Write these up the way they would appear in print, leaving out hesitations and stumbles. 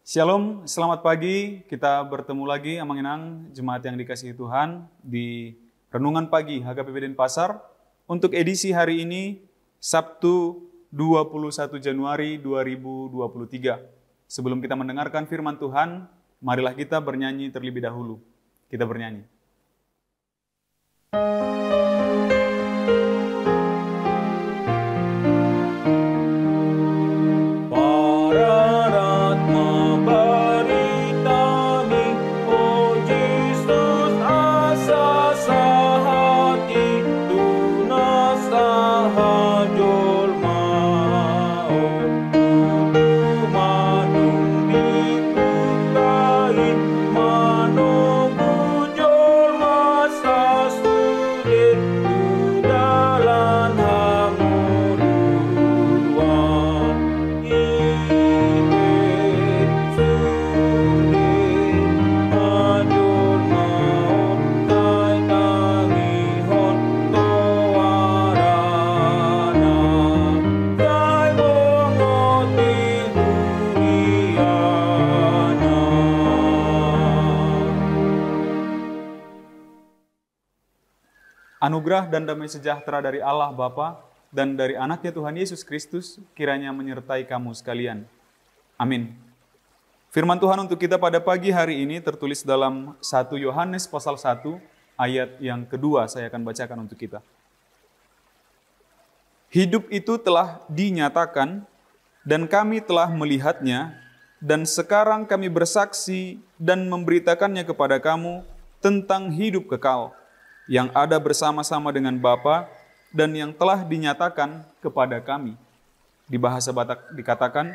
Shalom, selamat pagi. Kita bertemu lagi, Amanginang, jemaat yang dikasihi Tuhan, di Renungan Pagi HKBP Denpasar. Untuk edisi hari ini, Sabtu 21 Januari 2023. Sebelum kita mendengarkan firman Tuhan, marilah kita bernyanyi terlebih dahulu. Kita bernyanyi. Anugerah dan damai sejahtera dari Allah Bapa dan dari anaknya Tuhan Yesus Kristus kiranya menyertai kamu sekalian. Amin. Firman Tuhan untuk kita pada pagi hari ini tertulis dalam 1 Yohanes pasal 1 ayat yang kedua, saya akan bacakan untuk kita. Hidup itu telah dinyatakan dan kami telah melihatnya dan sekarang kami bersaksi dan memberitakannya kepada kamu tentang hidup kekal yang ada bersama-sama dengan Bapa dan yang telah dinyatakan kepada kami. Di bahasa Batak dikatakan,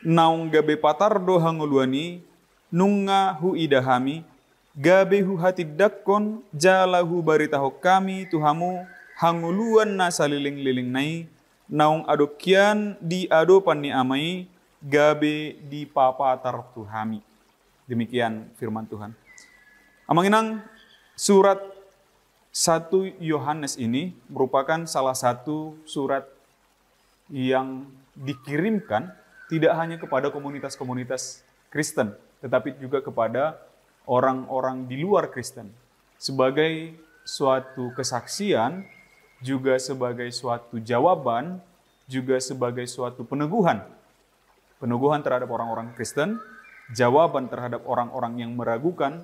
naung gabe patardo hanguluani, nunga hu idahami, gabe hu hatidakkon, jalahu baritaho kami tuhamu, hanguluan na saliling-liling nai, naung adokian di adopan ni amai, gabe di papatar tuhami. Demikian firman Tuhan. Amanginang, surat 1 Yohanes ini merupakan salah satu surat yang dikirimkan tidak hanya kepada komunitas-komunitas Kristen, tetapi juga kepada orang-orang di luar Kristen. Sebagai suatu kesaksian, juga sebagai suatu jawaban, juga sebagai suatu peneguhan. Peneguhan terhadap orang-orang Kristen, jawaban terhadap orang-orang yang meragukan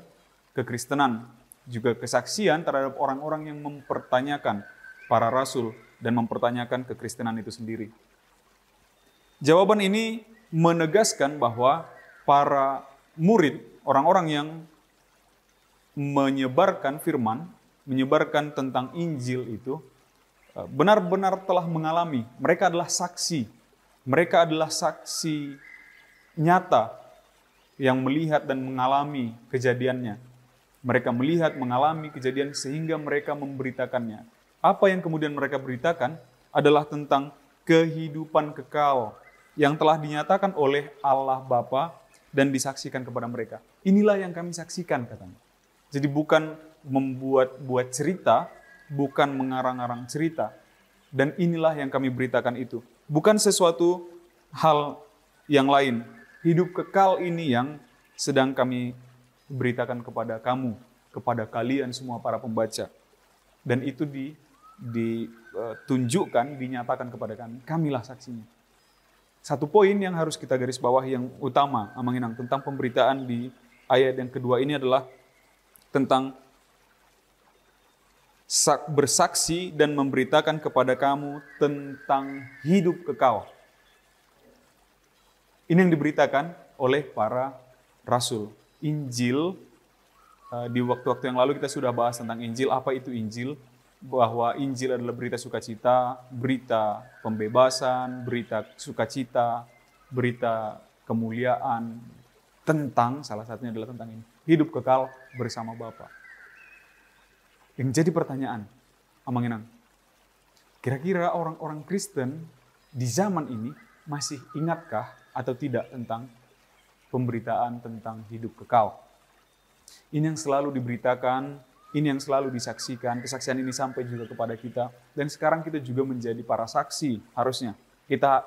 kekristenan, juga kesaksian terhadap orang-orang yang mempertanyakan para rasul dan mempertanyakan kekristenan itu sendiri. Jawaban ini menegaskan bahwa para murid, orang-orang yang menyebarkan firman, menyebarkan tentang Injil itu, benar-benar telah mengalami. Mereka adalah saksi. Mereka adalah saksi nyata yang melihat dan mengalami kejadiannya. Mereka melihat, mengalami kejadian sehingga mereka memberitakannya. Apa yang kemudian mereka beritakan adalah tentang kehidupan kekal yang telah dinyatakan oleh Allah Bapa dan disaksikan kepada mereka. Inilah yang kami saksikan, katanya. Jadi bukan membuat cerita, bukan mengarang-arang cerita. Dan inilah yang kami beritakan itu. Bukan sesuatu hal yang lain. Hidup kekal ini yang sedang kami beritakan kepada kamu, kepada kalian semua para pembaca. Dan itu ditunjukkan, dinyatakan kepada kami. Kamilah saksinya. Satu poin yang harus kita garis bawah yang utama, Amanginang, tentang pemberitaan di ayat yang kedua ini adalah tentang bersaksi dan memberitakan kepada kamu tentang hidup kekal. Ini yang diberitakan oleh para rasul. Injil, di waktu-waktu yang lalu kita sudah bahas tentang Injil. Apa itu Injil? Bahwa Injil adalah berita sukacita, berita pembebasan, berita sukacita, berita kemuliaan, tentang, salah satunya adalah tentang ini, hidup kekal bersama Bapa. Yang jadi pertanyaan, Amanginang, kira-kira orang-orang Kristen di zaman ini masih ingatkah atau tidak tentang pemberitaan tentang hidup kekal? Ini yang selalu diberitakan, ini yang selalu disaksikan, kesaksian ini sampai juga kepada kita. Dan sekarang kita juga menjadi para saksi, harusnya. Kita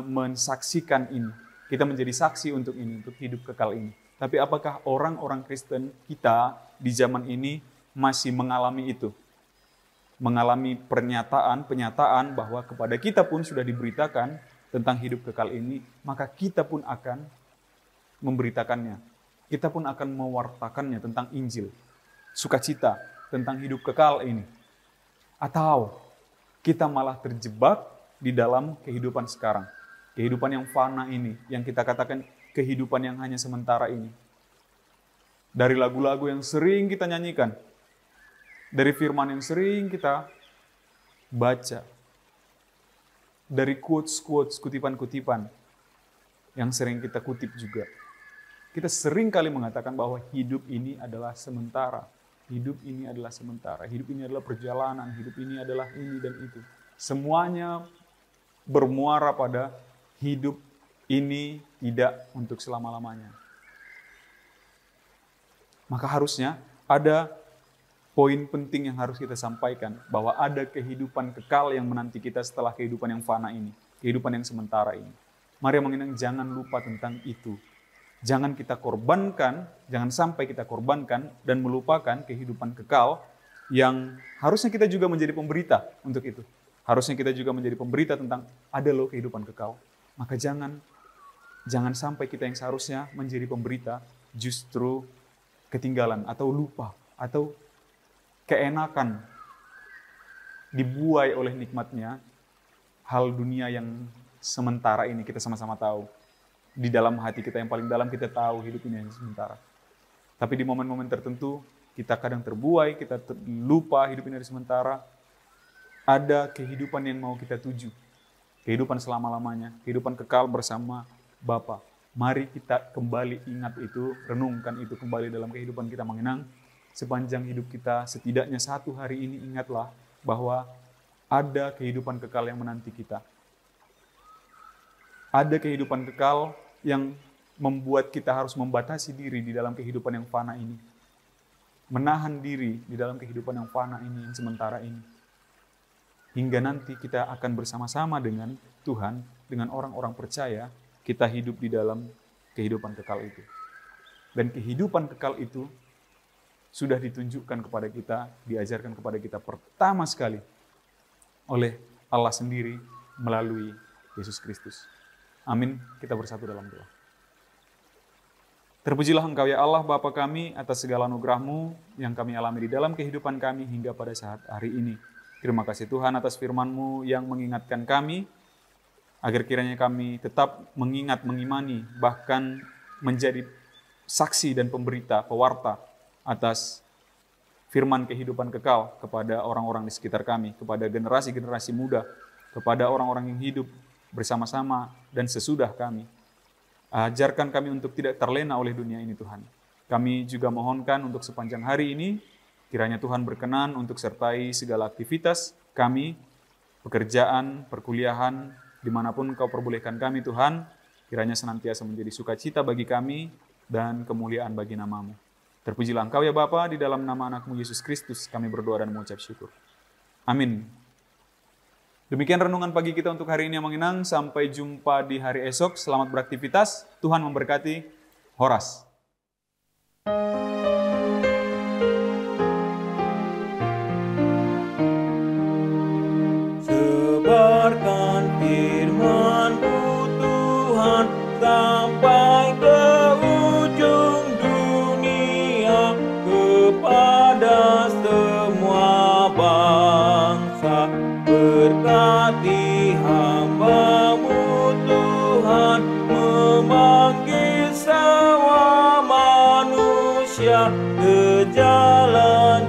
mensaksikan ini. Kita menjadi saksi untuk ini, untuk hidup kekal ini. Tapi apakah orang-orang Kristen kita di zaman ini masih mengalami itu? Mengalami penyataan bahwa kepada kita pun sudah diberitakan tentang hidup kekal ini, maka kita pun akan memberitakannya. Kita pun akan mewartakannya tentang Injil, sukacita tentang hidup kekal ini. Atau kita malah terjebak di dalam kehidupan sekarang. Kehidupan yang fana ini, yang kita katakan kehidupan yang hanya sementara ini. Dari lagu-lagu yang sering kita nyanyikan, dari firman yang sering kita baca, dari quotes-quotes, kutipan-kutipan yang sering kita kutip juga. Kita sering kali mengatakan bahwa hidup ini adalah sementara. Hidup ini adalah sementara. Hidup ini adalah perjalanan. Hidup ini adalah ini dan itu. Semuanya bermuara pada hidup ini tidak untuk selama-lamanya. Maka harusnya ada poin penting yang harus kita sampaikan, bahwa ada kehidupan kekal yang menanti kita setelah kehidupan yang fana ini, kehidupan yang sementara ini. Mari mengingat, jangan lupa tentang itu. Jangan kita korbankan, jangan sampai kita korbankan dan melupakan kehidupan kekal yang harusnya kita juga menjadi pemberita untuk itu. Harusnya kita juga menjadi pemberita tentang ada loh kehidupan kekal. Maka jangan sampai kita yang seharusnya menjadi pemberita justru ketinggalan atau lupa atau keenakan dibuai oleh nikmatnya hal dunia yang sementara ini. Kita sama-sama tahu. Di dalam hati kita yang paling dalam kita tahu hidup ini hanya sementara. Tapi di momen-momen tertentu kita kadang terbuai, kita lupa hidup ini hanya sementara. Ada kehidupan yang mau kita tuju. Kehidupan selama-lamanya, kehidupan kekal bersama Bapa. Mari kita kembali ingat itu, renungkan itu kembali dalam kehidupan kita mengenang. Sepanjang hidup kita, setidaknya satu hari ini ingatlah bahwa ada kehidupan kekal yang menanti kita. Ada kehidupan kekal yang membuat kita harus membatasi diri di dalam kehidupan yang fana ini. Menahan diri di dalam kehidupan yang fana ini, yang sementara ini. Hingga nanti kita akan bersama-sama dengan Tuhan, dengan orang-orang percaya, kita hidup di dalam kehidupan kekal itu. Dan kehidupan kekal itu sudah ditunjukkan kepada kita, diajarkan kepada kita pertama sekali oleh Allah sendiri melalui Yesus Kristus. Amin. Kita bersatu dalam doa. Terpujilah Engkau ya Allah Bapa kami atas segala anugerah-Mu yang kami alami di dalam kehidupan kami hingga pada saat hari ini. Terima kasih Tuhan atas firman-Mu yang mengingatkan kami, agar kiranya kami tetap mengingat, mengimani, bahkan menjadi saksi dan pemberita, pewarta atas firman kehidupan kekal kepada orang-orang di sekitar kami, kepada generasi-generasi muda, kepada orang-orang yang hidup bersama-sama dan sesudah kami. Ajarkan kami untuk tidak terlena oleh dunia ini Tuhan. Kami juga mohonkan untuk sepanjang hari ini, kiranya Tuhan berkenan untuk sertai segala aktivitas kami, pekerjaan, perkuliahan, dimanapun Engkau perbolehkan kami Tuhan, kiranya senantiasa menjadi sukacita bagi kami dan kemuliaan bagi nama-Mu. Terpujilah Engkau ya Bapa, di dalam nama anak-Mu Yesus Kristus kami berdoa dan mengucap syukur. Amin. Demikian renungan pagi kita untuk hari ini yang mengenang. Sampai jumpa di hari esok. Selamat beraktivitas. Tuhan memberkati. Horas. Sebarkan firman-Mu Tuhan sampai ke ujung dunia, kepada semua bangsa. Berkati hamba-Mu Tuhan, memanggil semua manusia ke jalan